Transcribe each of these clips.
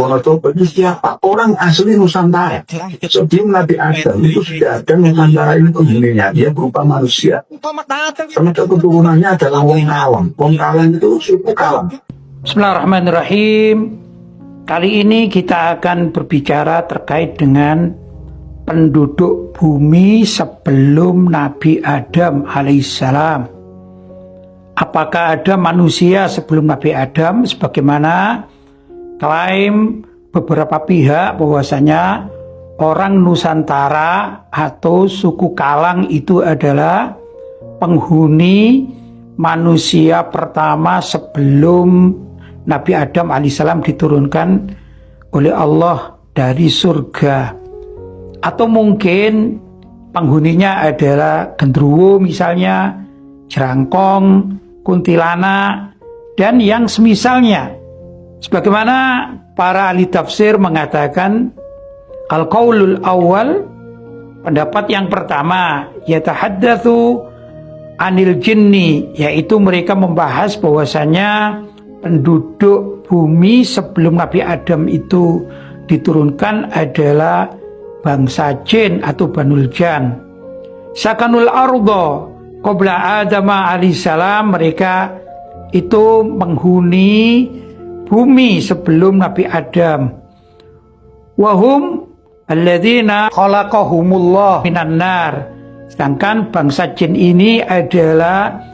Wonosobo itu siapa? Orang asli Nusantara. Sebelum Nabi Adam itu sudah ada Nusantara ini penghuninya. Dia berupa manusia. Termasuk keturunannya adalah wong Kalang. Wong Kalang itu suku Kalang. Bismillahirrahmanirrahim. Kali ini kita akan berbicara terkait dengan penduduk bumi sebelum Nabi Adam alaihissalam. Apakah ada manusia sebelum Nabi Adam? Sebagaimana klaim beberapa pihak bahwasanya orang Nusantara atau suku Kalang itu adalah penghuni manusia pertama sebelum Nabi Adam alaihissalam diturunkan oleh Allah dari surga. Atau mungkin penghuninya adalah genderuwo misalnya, jerangkong, kuntilanak, dan yang semisalnya. Sebagaimana para ahli tafsir mengatakan, al-qaulul awal, pendapat yang pertama, yatahaddatsu anil jinni, yaitu mereka membahas bahwasanya penduduk bumi sebelum Nabi Adam itu diturunkan adalah bangsa jin atau Banul Jan. Sakanul ardo qabla Adam alaihissalam, mereka itu menghuni bumi sebelum Nabi Adam. Wahum alladzina khalaqahumullah minan nar. Sedangkan bangsa jin ini adalah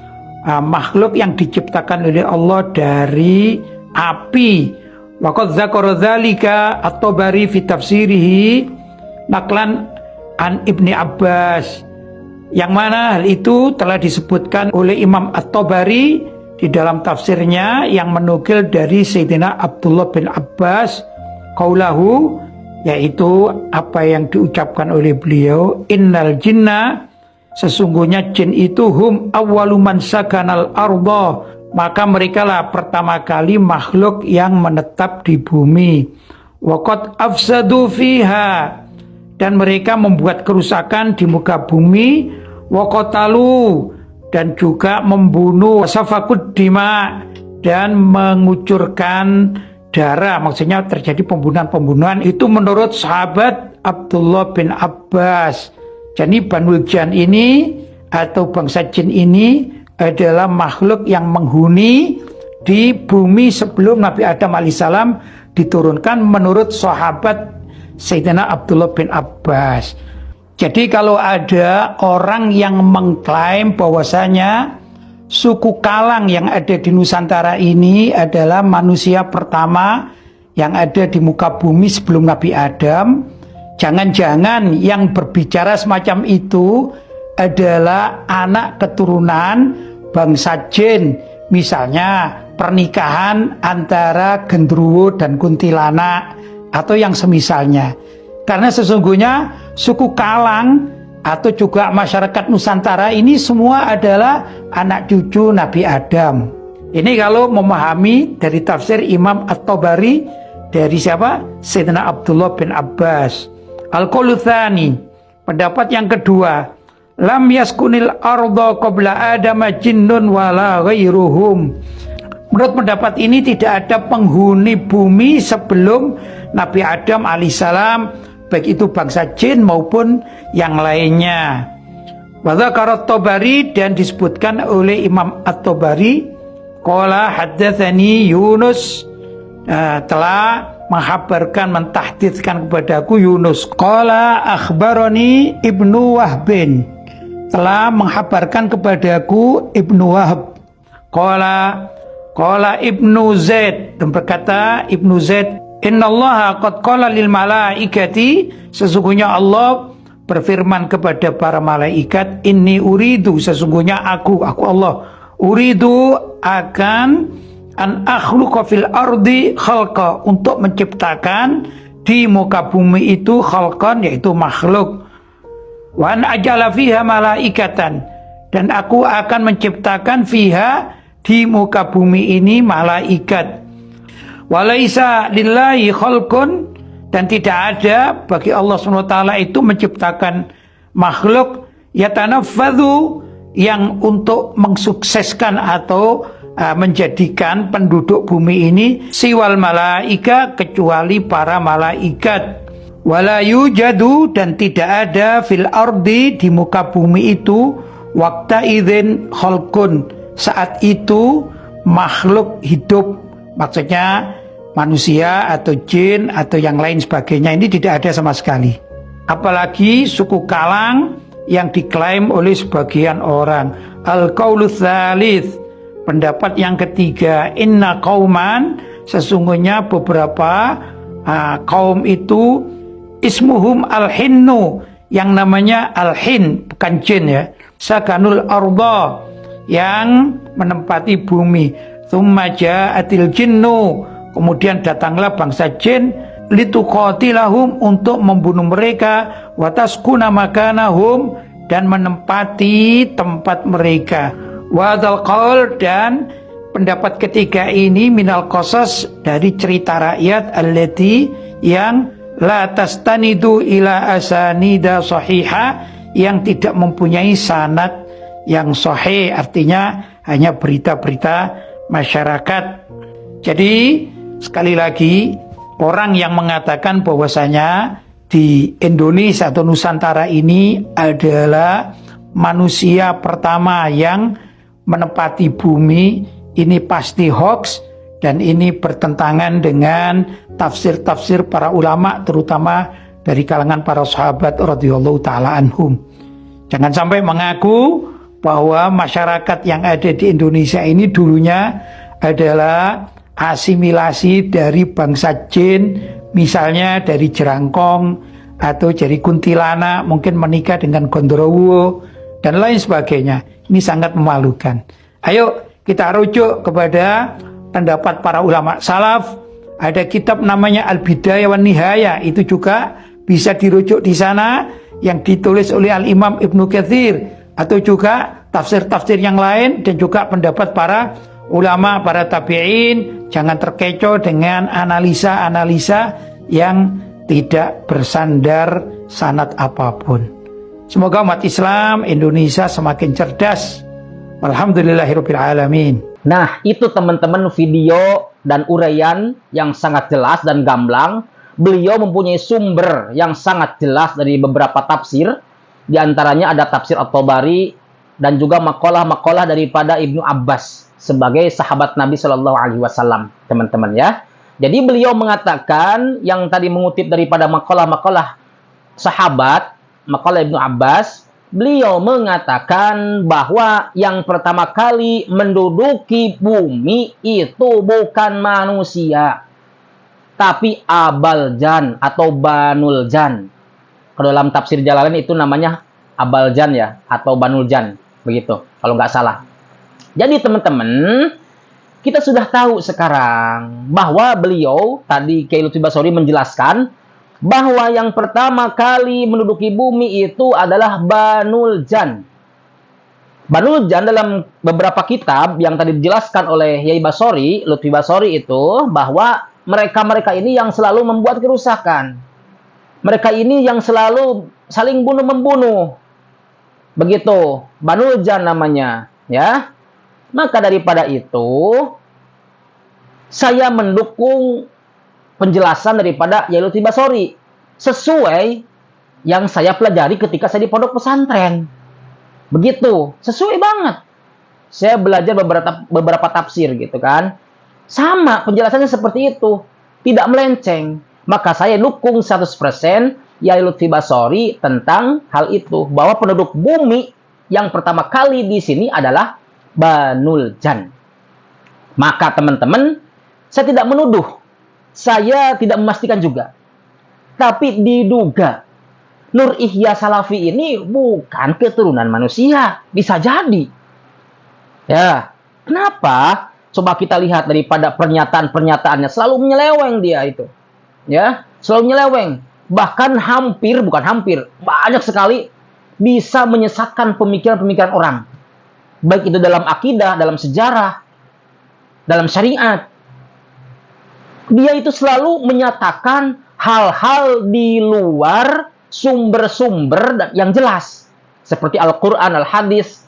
makhluk yang diciptakan oleh Allah dari api. Waqad dzakara dzalika at-Tabari fi tafsirihi naklan an Ibni Abbas. Yang mana hal itu telah disebutkan oleh Imam At-Tabari di dalam tafsirnya yang menukil dari Sayyidina Abdullah bin Abbas qaulahu, yaitu apa yang diucapkan oleh beliau, innal jinna, sesungguhnya jin itu hum awwalu man sakanal arda, maka mereka lah pertama kali makhluk yang menetap di bumi. Waqad afsadu fiha, dan mereka membuat kerusakan di muka bumi. Waqatalu, dan juga membunuh, safakud dima, dan mengucurkan darah. Maksudnya terjadi pembunuhan-pembunuhan. Itu menurut sahabat Abdullah bin Abbas. Jadi Banul Jan ini atau bangsa jin ini adalah makhluk yang menghuni di bumi sebelum Nabi Adam alaihissalam diturunkan menurut sahabat Sayyidina Abdullah bin Abbas. Jadi kalau ada orang yang mengklaim bahwasanya suku Kalang yang ada di Nusantara ini adalah manusia pertama yang ada di muka bumi sebelum Nabi Adam, jangan-jangan yang berbicara semacam itu adalah anak keturunan bangsa jin. Misalnya pernikahan antara genderuwo dan kuntilanak atau yang semisalnya. Karena sesungguhnya suku Kalang atau juga masyarakat Nusantara ini semua adalah anak cucu Nabi Adam. Ini kalau memahami dari tafsir Imam At-Tabari dari siapa? Sayyidina Abdullah bin Abbas. Al-qaulu tsani, pendapat yang kedua, lam yaskunil arda qabla Adam jinnun wala ghairuhum. Menurut pendapat ini tidak ada penghuni bumi sebelum Nabi Adam alaihissalam, baik itu bangsa jin maupun yang lainnya. Wa dzakara At-Tabari, dan disebutkan oleh Imam At-Tabari, qala haddatsani Yunus, telah menghabarkan, mentahditskan kepadaku Yunus. Qala akhbarani Ibnu Wahbin, telah menghabarkan kepadaku Ibnu Wahb. Qala Ibnu Zaid, dan berkata Ibnu Zaid, innallaha qad qala lil malaikati, sesungguhnya Allah berfirman kepada para malaikat, inni uridu, sesungguhnya aku Allah, uridu akan an akhluqa fil ardi khalqa, untuk menciptakan di muka bumi itu khalqan, yaitu makhluk. Wa an ajala fiha malaikatan, dan aku akan menciptakan fiha, di muka bumi ini, malaikat. Walaisa lillahi khalqun, dan tidak ada bagi Allah SWT itu menciptakan makhluk yatanafadhu, yang untuk mensukseskan atau menjadikan penduduk bumi ini siwal malaika, kecuali para malaikat. Wala yujadu, dan tidak ada fil ardi, di muka bumi itu, waqta idzin khalqun, saat itu makhluk hidup, maksudnya manusia atau jin atau yang lain sebagainya, ini tidak ada sama sekali. Apalagi suku Kalang yang diklaim oleh sebagian orang. Al-qaulu tsalits, pendapat yang ketiga, inna qauman, sesungguhnya beberapa kaum itu, ismuhum al-hinnu, yang namanya al-hin, bukan jin ya, sakanul arda, yang menempati bumi. Tsumma ja'atil jinnu, kemudian datanglah bangsa jin, lituqatilahum, untuk membunuh mereka, wataskuna makanahum, dan menempati tempat mereka. Wadzal qaul, dan pendapat ketiga ini minal qasas, dari cerita rakyat, allati, yang la tastanidu ila asanida sahiha, yang tidak mempunyai sanad yang sahih, artinya hanya berita-berita masyarakat. Jadi sekali lagi, orang yang mengatakan bahwasanya di Indonesia atau Nusantara ini adalah manusia pertama yang menempati bumi, ini pasti hoax, dan ini bertentangan dengan tafsir-tafsir para ulama, terutama dari kalangan para sahabat radhiyallahu taala anhum. Jangan sampai mengaku bahwa masyarakat yang ada di Indonesia ini dulunya adalah asimilasi dari bangsa jin, misalnya dari Jerangkong atau dari kuntilanak, mungkin menikah dengan Gondorowo dan lain sebagainya. Ini sangat memalukan. Ayo kita rujuk kepada pendapat para ulama salaf. Ada kitab namanya Al-Bidayah wan Nihayah, itu juga bisa dirujuk di sana, yang ditulis oleh Al-Imam Ibnu Katsir, atau juga tafsir-tafsir yang lain, dan juga pendapat para ulama, para tabi'in. Jangan terkecoh dengan analisa-analisa yang tidak bersandar sanad apapun. Semoga umat Islam Indonesia semakin cerdas. Alhamdulillahirabbil alamin. Nah, itu teman-teman video dan uraian yang sangat jelas dan gamblang. Beliau mempunyai sumber yang sangat jelas dari beberapa tafsir. Di antaranya ada tafsir At-Tabari dan juga makalah-makalah daripada Ibnu Abbas sebagai sahabat Nabi Shallallahu Alaihi Wasallam, teman-teman ya. Jadi beliau mengatakan, yang tadi mengutip daripada makalah-makalah sahabat, makalah Ibnu Abbas, beliau mengatakan bahwa yang pertama kali menduduki bumi itu bukan manusia, tapi Abaljan atau Banul Jan. Kalau dalam tafsir Jalalain itu namanya Abaljan ya, atau Banul Jan, begitu kalau nggak salah. Jadi teman-teman, kita sudah tahu sekarang bahwa beliau tadi Kiai Lutfi Basori menjelaskan bahwa yang pertama kali menduduki bumi itu adalah Banul Jan. Banul Jan dalam beberapa kitab yang tadi dijelaskan oleh Kiai Basori, Lutfi Basori, itu bahwa mereka-mereka ini yang selalu membuat kerusakan. Mereka ini yang selalu saling bunuh-membunuh. Begitu, Banul Jan namanya, ya. Maka daripada itu, saya mendukung penjelasan daripada Kiai Lutfi Basori sesuai yang saya pelajari ketika saya di pondok pesantren. Begitu, sesuai banget. Saya belajar beberapa tafsir gitu kan. Sama penjelasannya seperti itu, tidak melenceng. Maka saya dukung 100% Kiai Lutfi Basori tentang hal itu, bahwa penduduk bumi yang pertama kali di sini adalah Banul Jan. Maka teman-teman, saya tidak menuduh, saya tidak memastikan juga, tapi diduga Nur Ihya Salafi ini bukan keturunan manusia. Bisa jadi. Ya, kenapa? Coba kita lihat daripada pernyataan-pernyataannya, selalu menyeleweng dia itu. Ya, selalu menyeleweng. Bahkan bukan hampir, banyak sekali bisa menyesatkan pemikiran-pemikiran orang. Baik itu dalam akidah, dalam sejarah, dalam syariat. Dia itu selalu menyatakan hal-hal di luar sumber-sumber yang jelas. Seperti Al-Quran, Al-Hadis,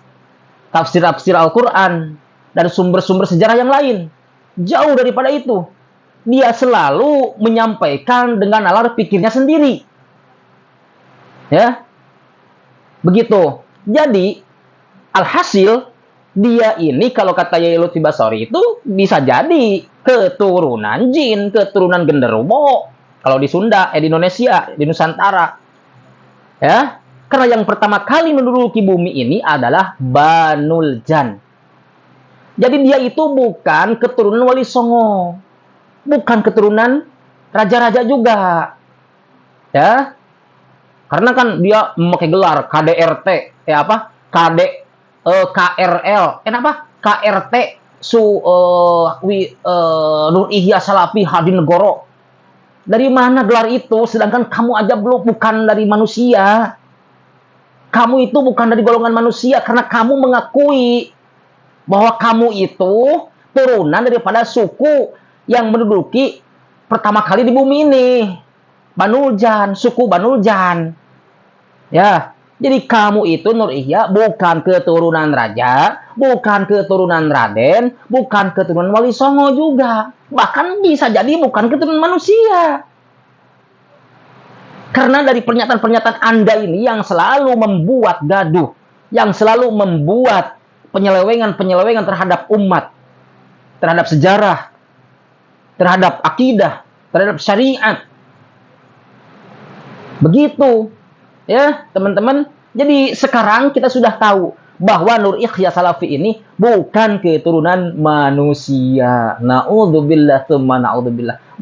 tafsir-tafsir Al-Quran. dan sumber-sumber sejarah yang lain. Jauh daripada itu. Dia selalu menyampaikan dengan nalar pikirnya sendiri. Ya. Begitu. Jadi, alhasil, dia ini kalau kata Yai Lutfi Basori itu bisa jadi keturunan jin, keturunan genderuwo. Kalau di Sunda, di Indonesia, di Nusantara. Ya. Karena yang pertama kali menduduki bumi ini adalah Banul Jan. Jadi dia itu bukan keturunan Wali Songo. Bukan keturunan raja-raja juga. Ya. Karena kan dia memakai gelar KDRT, KRL, KRT Nur Ihya Salafi Hadinegoro. Dari mana gelar itu? Sedangkan kamu aja belum bukan dari manusia. Kamu itu bukan dari golongan manusia karena kamu mengakui bahwa kamu itu turunan daripada suku yang menduduki pertama kali di bumi ini. Banuljan, suku Banuljan. Ya, jadi kamu itu Nur Ihya bukan keturunan raja, bukan keturunan Raden, bukan keturunan Wali Songo juga. Bahkan bisa jadi bukan keturunan manusia. Karena dari pernyataan-pernyataan Anda ini yang selalu membuat gaduh, yang selalu membuat penyelewengan-penyelewengan terhadap umat, terhadap sejarah, terhadap akidah, terhadap syariat. Begitu. Ya, teman-teman. Jadi sekarang kita sudah tahu bahwa Nur Ihya Salafi ini bukan keturunan manusia. Na'udzubillah tsumma na'udzubillah.